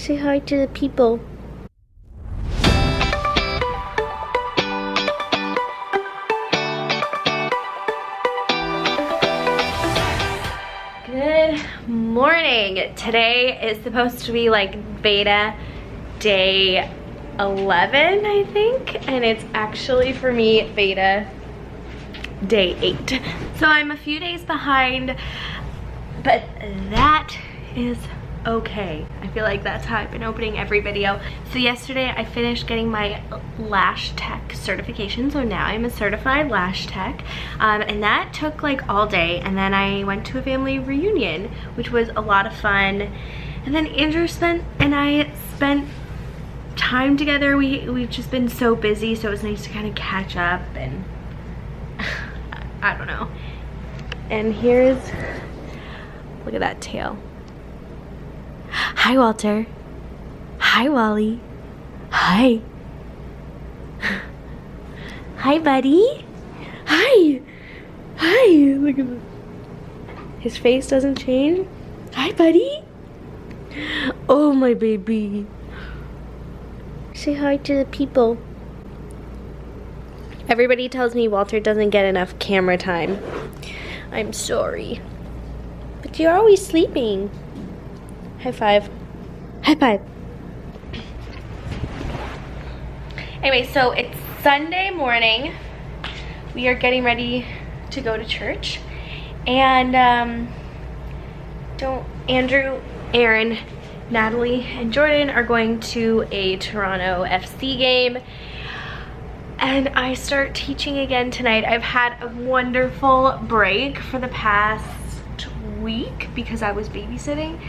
Say hi to the people. Good morning. Today is supposed to be like VEDA day 11, I think, and it's actually for me VEDA day 8. So I'm a few days behind, but that is okay. I feel like that's how I've been opening every video. So yesterday I finished getting my lash tech certification, so now I'm a certified lash tech, and that took like all day. And then I went to a family reunion, which was a lot of fun. And then Andrew and I spent time together. We've just been so busy, so it was nice to kind of catch up, and I don't know. And here's, look at that tail. Hi, Walter. Hi, Wally. Hi. Hi, buddy. Hi. Hi. Look at this. His face doesn't change. Hi, buddy. Oh, my baby. Say hi to the people. Everybody tells me Walter doesn't get enough camera time. I'm sorry. But you're always sleeping. High five. High five. Anyway, so it's Sunday morning. We are getting ready to go to church. And Andrew, Aaron, Natalie, and Jordan are going to a Toronto FC game. And I start teaching again tonight. I've had a wonderful break for the past week because I was babysitting.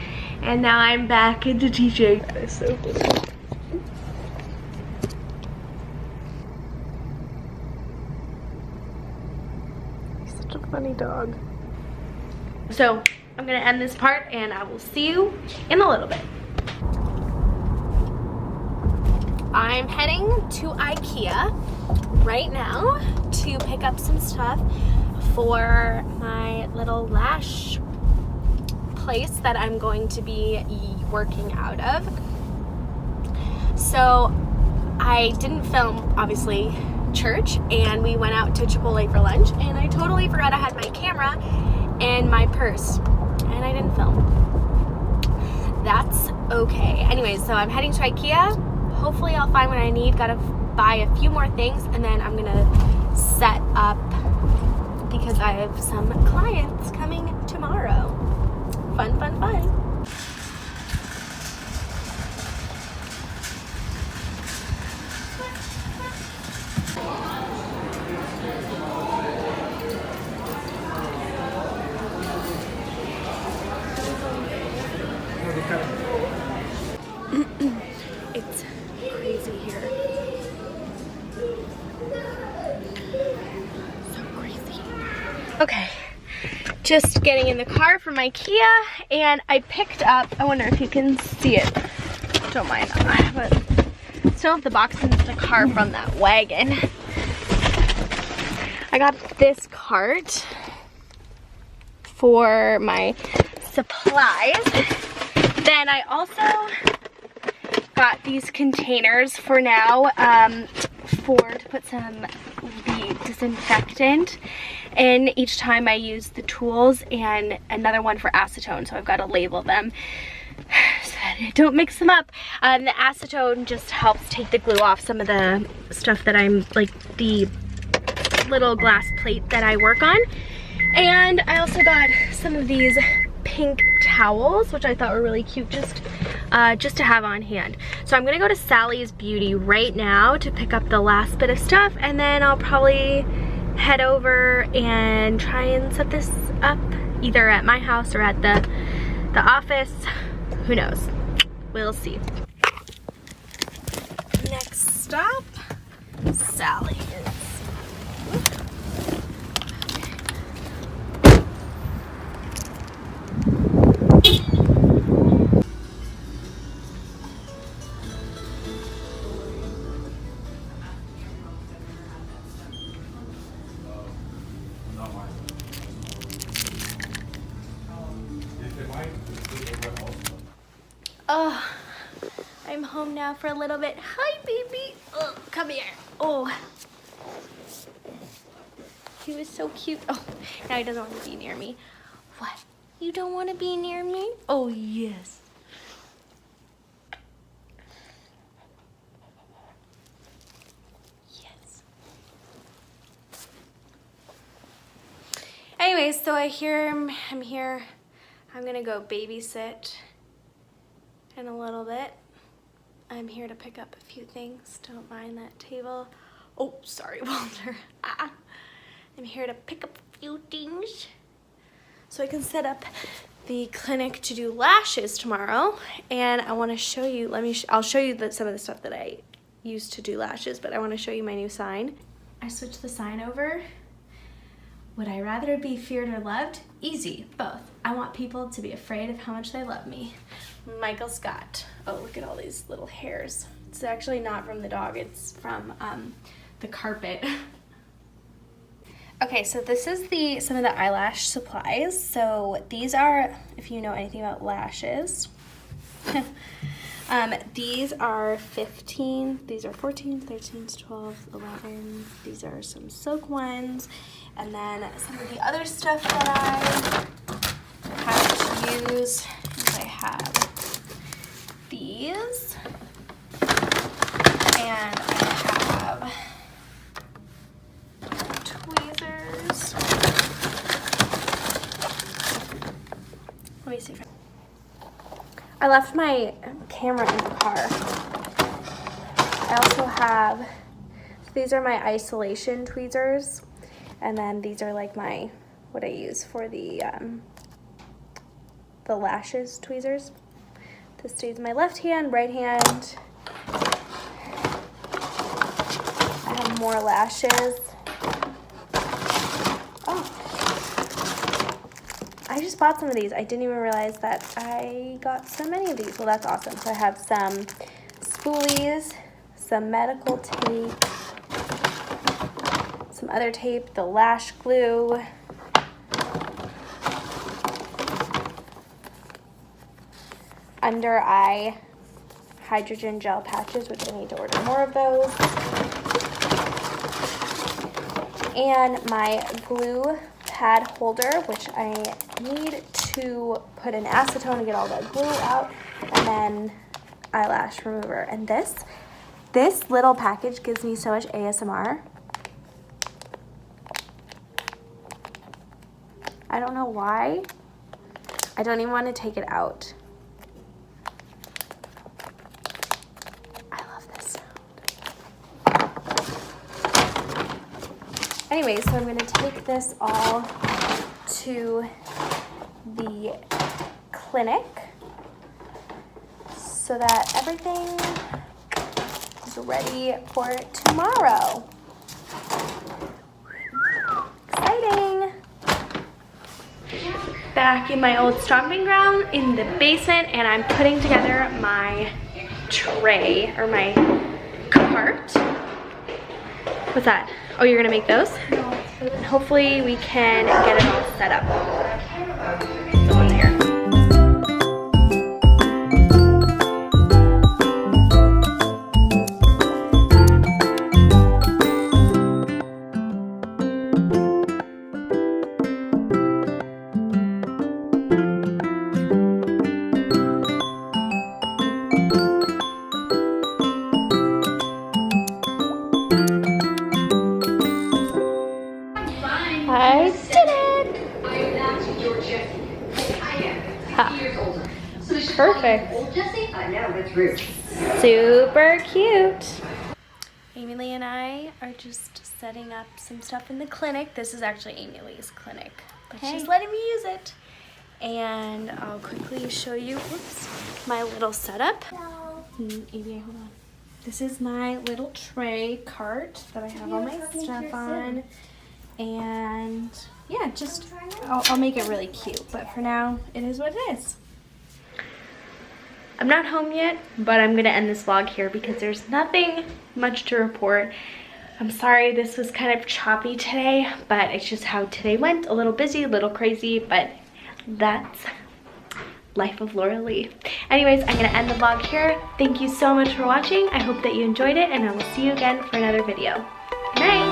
And now I'm back into teaching. That is so funny. He's such a funny dog. So I'm gonna end this part and I will see you in a little bit. I'm heading to IKEA right now to pick up some stuff for my little lash place that I'm going to be working out of. So I didn't film, obviously, church, and we went out to Chipotle for lunch, and I totally forgot I had my camera and my purse, and I didn't film. That's okay. Anyways, so I'm heading to IKEA. Hopefully I'll find what I need. Gotta buy a few more things, and then I'm gonna set up because I have some clients coming tomorrow. Fun, fun, fun. It's crazy here. So crazy. Okay. Just getting in the car from IKEA, and I picked up, I wonder if you can see it, don't mind, but still have the box in the car from that wagon. I got this cart for my supplies. Then I also got these containers for now to put some the disinfectant in each time I use the tools, and another one for acetone, so I've got to label them so that I don't mix them up. The acetone just helps take the glue off some of the stuff that I'm, like the little glass plate that I work on. And I also got some of these pink towels, which I thought were really cute, just to have on hand. So I'm gonna go to Sally's Beauty right now to pick up the last bit of stuff, and then I'll probably head over and try and set this up either at my house or at the office. Who knows? We'll see. Next stop, Sally's. I'm home now for a little bit. Hi, baby. Oh, come here. Oh. He was so cute. Oh, now he doesn't want to be near me. What? You don't want to be near me? Oh, yes. Yes. Anyways, so I'm here. I'm gonna go babysit in a little bit. I'm here to pick up a few things. Don't mind that table. Oh, sorry, Walter. I'm here to pick up a few things so I can set up the clinic to do lashes tomorrow. And I want to show you, I'll show you some of the stuff that I used to do lashes, but I want to show you my new sign. I switched the sign over. Would I rather be feared or loved? Easy, both. I want people to be afraid of how much they love me. Michael Scott. Oh, look at all these little hairs. It's actually not from the dog, it's from the carpet. Okay, so this is some of the eyelash supplies. So these are, if you know anything about lashes, these are 15, these are 14, 13, 12, 11. These are some silk ones. And then some of the other stuff that I have to use is I have these. And I have tweezers. Let me see if I left my camera in the car. I also have, these are my isolation tweezers. And then these are like what I use for the lashes tweezers. This stays in my left hand, right hand. I have more lashes. Oh, I just bought some of these. I didn't even realize that I got so many of these. Well, that's awesome. So I have some spoolies, some medical tape, some other tape, the lash glue, under eye hydrogen gel patches, which I need to order more of those, and my glue pad holder, which I need to put in acetone to get all the glue out, and then eyelash remover. And this little package gives me so much ASMR. I don't know why. I don't even want to take it out. I love this sound. Anyway, so I'm going to take this all to the clinic so that everything is ready for tomorrow. Exciting! Back in my old stomping ground in the basement, and I'm putting together my tray or my cart. What's that? Oh, you're gonna make those? And hopefully we can get it all set up. So over here. I did it! Ha. Perfect. Super cute. Amy Lee and I are just setting up some stuff in the clinic. This is actually Amy Lee's clinic, but she's letting me use it. And I'll quickly show you, my little setup. Amy, hold on. This is my little tray cart that I have all my stuff on. And yeah, just I'll make it really cute, but for now it is what it is. I'm not home yet, but I'm gonna end this vlog here because there's nothing much to report. I'm sorry this was kind of choppy today, but it's just how today went. A little busy, a little crazy, but that's life of Laura-Lee. Anyways, I'm gonna end the vlog here. Thank you so much for watching. I hope that you enjoyed it, and I will see you again for another video. Good night.